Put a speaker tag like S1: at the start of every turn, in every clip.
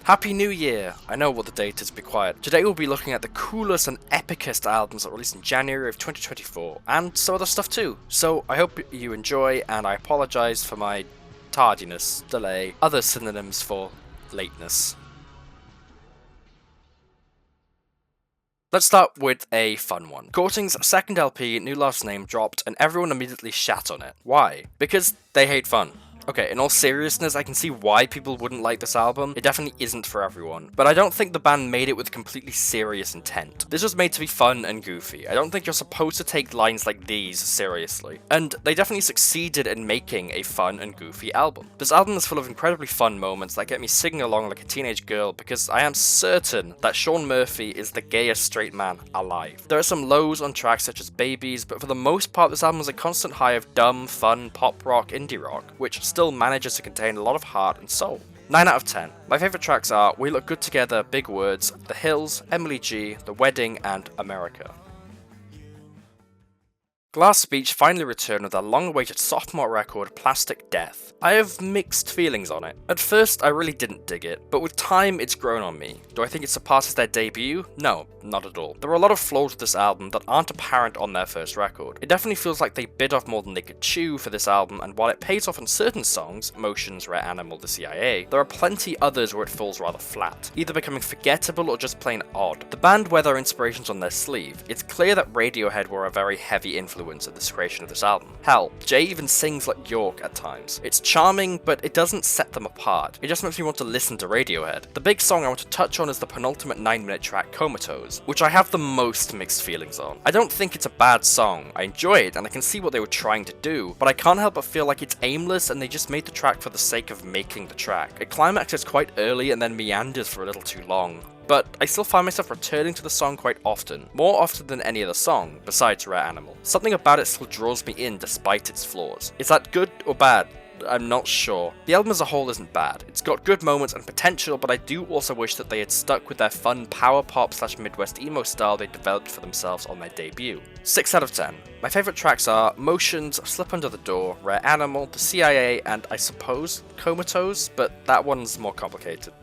S1: Happy New Year! I know what the date is, be quiet. Today we'll be looking at the coolest and epicest albums that released in January of 2024, and some other stuff too. So I hope you enjoy, and I apologise for my tardiness, delay, other synonyms for lateness. Let's start with a fun one. Courting's second LP, New Last Name, dropped and everyone immediately shat on it. Why? Because they hate fun. Okay, in all seriousness, I can see why people wouldn't like this album. It definitely isn't for everyone. But I don't think the band made it with completely serious intent. This was made to be fun and goofy. I don't think you're supposed to take lines like these seriously. And they definitely succeeded in making a fun and goofy album. This album is full of incredibly fun moments that get me singing along like a teenage girl because I am certain that Sean Murphy is the gayest straight man alive. There are some lows on tracks such as Babies, but for the most part this album is a constant high of dumb, fun, pop rock, indie rock, which still manages to contain a lot of heart and soul. 9 out of 10. My favourite tracks are We Look Good Together, Big Words, The Hills, Emily G, The Wedding, and America. Glass Beach finally returned with their long-awaited sophomore record, Plastic Death. I have mixed feelings on it. At first, I really didn't dig it, but with time, it's grown on me. Do I think it surpasses their debut? No, not at all. There are a lot of flaws with this album that aren't apparent on their first record. It definitely feels like they bit off more than they could chew for this album, and while it pays off on certain songs, Motions, Rare Animal, The CIA, there are plenty others where it falls rather flat, either becoming forgettable or just plain odd. The band wear their inspirations on their sleeve. It's clear that Radiohead were a very heavy influence at the creation of this album. Hell, Jay even sings like York at times. It's charming, but it doesn't set them apart. It just makes me want to listen to Radiohead. The big song I want to touch on is the penultimate 9-minute track, Comatose, which I have the most mixed feelings on. I don't think it's a bad song. I enjoy it, and I can see what they were trying to do, but I can't help but feel like it's aimless and they just made the track for the sake of making the track. It climaxes quite early and then meanders for a little too long. But I still find myself returning to the song quite often, more often than any other song, besides Rare Animal. Something about it still draws me in despite its flaws. Is that good or bad? I'm not sure. The album as a whole isn't bad. It's got good moments and potential, but I do also wish that they had stuck with their fun power pop / Midwest emo style they developed for themselves on their debut. 6 out of 10. My favourite tracks are Motions, Slip Under the Door, Rare Animal, The CIA, and I suppose Comatose, but that one's more complicated.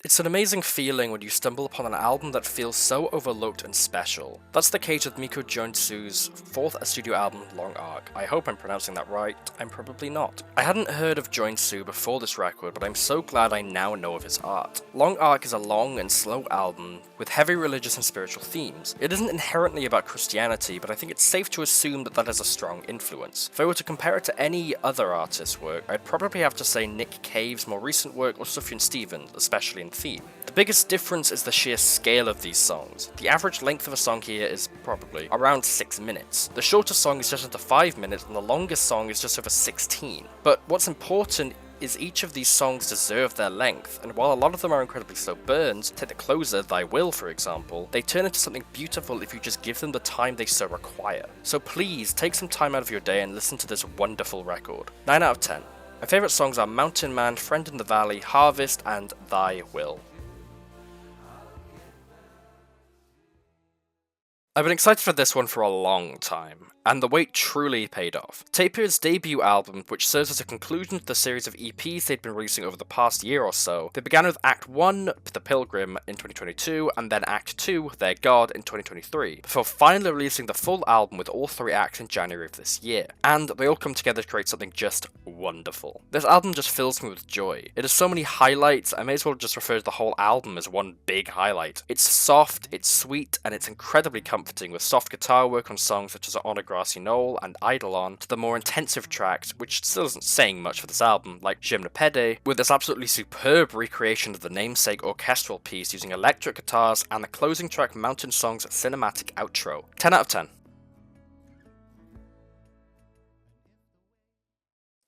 S1: It's an amazing feeling when you stumble upon an album that feels so overlooked and special. That's the case with Mikko Joensuu's fourth studio album, Long Arc. I hope I'm pronouncing that right, I'm probably not. I hadn't heard of Joensuu before this record, but I'm so glad I now know of his art. Long Arc is a long and slow album with heavy religious and spiritual themes. It isn't inherently about Christianity, but I think it's safe to assume that that has a strong influence. If I were to compare it to any other artist's work, I'd probably have to say Nick Cave's more recent work or Sufjan Stevens, especially in theme. The biggest difference is the sheer scale of these songs. The average length of a song here is probably around 6 minutes. The shortest song is just under 5 minutes and the longest song is just over 16. But what's important is each of these songs deserve their length, and while a lot of them are incredibly slow burns, take the closer, Thy Will for example, they turn into something beautiful if you just give them the time they so require. So please, take some time out of your day and listen to this wonderful record. 9 out of 10. My favourite songs are Mountain Man, Friend in the Valley, Harvest, and Thy Will. I've been excited for this one for a long time, and the wait truly paid off. Tapir's debut album, which serves as a conclusion to the series of EPs they'd been releasing over the past year or so, they began with Act 1, The Pilgrim, in 2022, and then Act 2, Their God, in 2023, before finally releasing the full album with all 3 acts in January of this year. And they all come together to create something just wonderful. This album just fills me with joy. It has so many highlights, I may as well just refer to the whole album as one big highlight. It's soft, it's sweet, and it's incredibly comforting, with soft guitar work on songs such as On a Grassy Knoll and Eidolon, to the more intensive tracks, which still isn't saying much for this album, like Je ne Pede, with this absolutely superb recreation of the namesake orchestral piece using electric guitars, and the closing track Mountain Song's cinematic outro. 10 out of 10.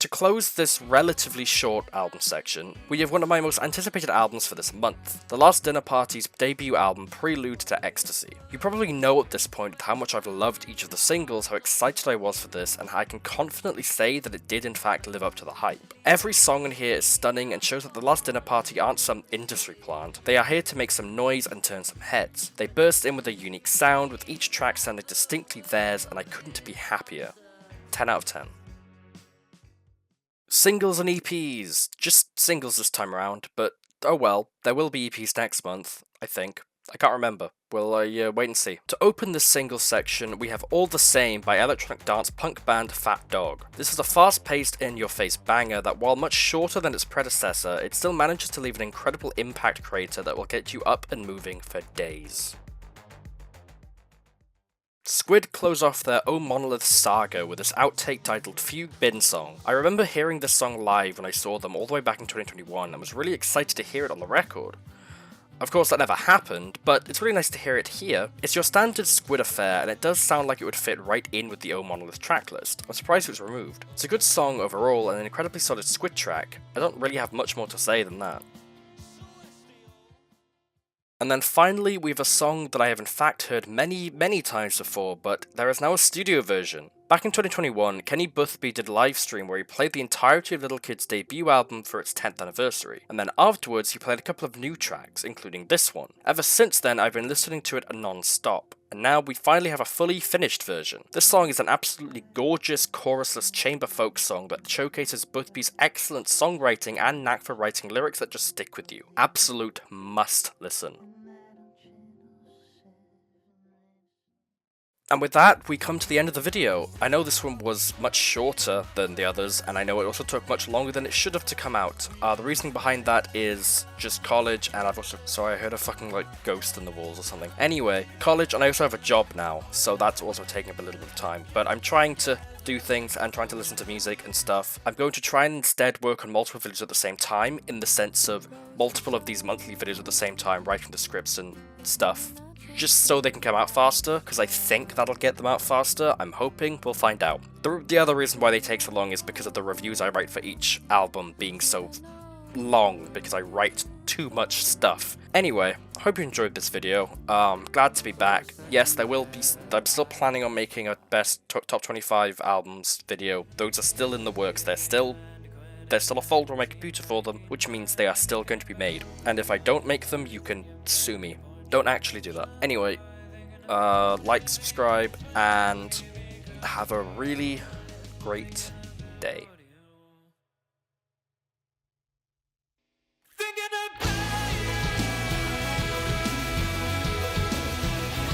S1: To close this relatively short album section, we have one of my most anticipated albums for this month, The Last Dinner Party's debut album, Prelude to Ecstacy. You probably know at this point how much I've loved each of the singles, how excited I was for this, and I can confidently say that it did in fact live up to the hype. Every song in here is stunning and shows that The Last Dinner Party aren't some industry plant. They are here to make some noise and turn some heads. They burst in with a unique sound, with each track sounding distinctly theirs, and I couldn't be happier. 10 out of 10. Singles and EPs. Just singles this time around, but oh well, there will be EPs next month, I think. I can't remember. We'll wait and see. To open this singles section, we have All the Same by electronic dance punk band Fat Dog. This is a fast-paced, in-your-face banger that, while much shorter than its predecessor, it still manages to leave an incredible impact crater that will get you up and moving for days. Squid close off their Oh Monolith saga with this outtake titled Fugue Bin Song. I remember hearing this song live when I saw them all the way back in 2021 and was really excited to hear it on the record. Of course that never happened, but it's really nice to hear it here. It's your standard Squid affair, and it does sound like it would fit right in with the Oh Monolith tracklist. I'm surprised it was removed. It's a good song overall and an incredibly solid Squid track. I don't really have much more to say than that. And then finally, we have a song that I have in fact heard many times before, but there is now a studio version. Back in 2021, Kenny Boothby did a livestream where he played the entirety of Little Kid's debut album for its 10th anniversary, and then afterwards he played a couple of new tracks, including this one. Ever since then, I've been listening to it non-stop, and now we finally have a fully finished version. This song is an absolutely gorgeous, chorusless chamber folk song that showcases Boothby's excellent songwriting and knack for writing lyrics that just stick with you. Absolute must listen. And with that, we come to the end of the video. I know this one was much shorter than the others, and I know it also took much longer than it should have to come out. The reasoning behind that is just college, and I've also... Sorry, I heard a fucking, ghost in the walls or something. Anyway, college, and I also have a job now, so that's also taking up a little bit of time. But I'm trying to do things and trying to listen to music and stuff. I'm going to try and instead work on multiple videos at the same time, in the sense of multiple of these monthly videos at the same time, writing the scripts and stuff, just so they can come out faster, because I think that'll get them out faster. I'm hoping. We'll find out. The other reason why they take so long is because of the reviews I write for each album being so long, because I write too much stuff. Anyway, I hope you enjoyed this video. Glad to be back. Yes, there will be... I'm still planning on making a best top 25 albums video. Those are still in the works. There's still a folder on my computer for them, which means they are still going to be made. And if I don't make them, you can sue me. Don't actually do that. Anyway, like, subscribe, and have a really great day.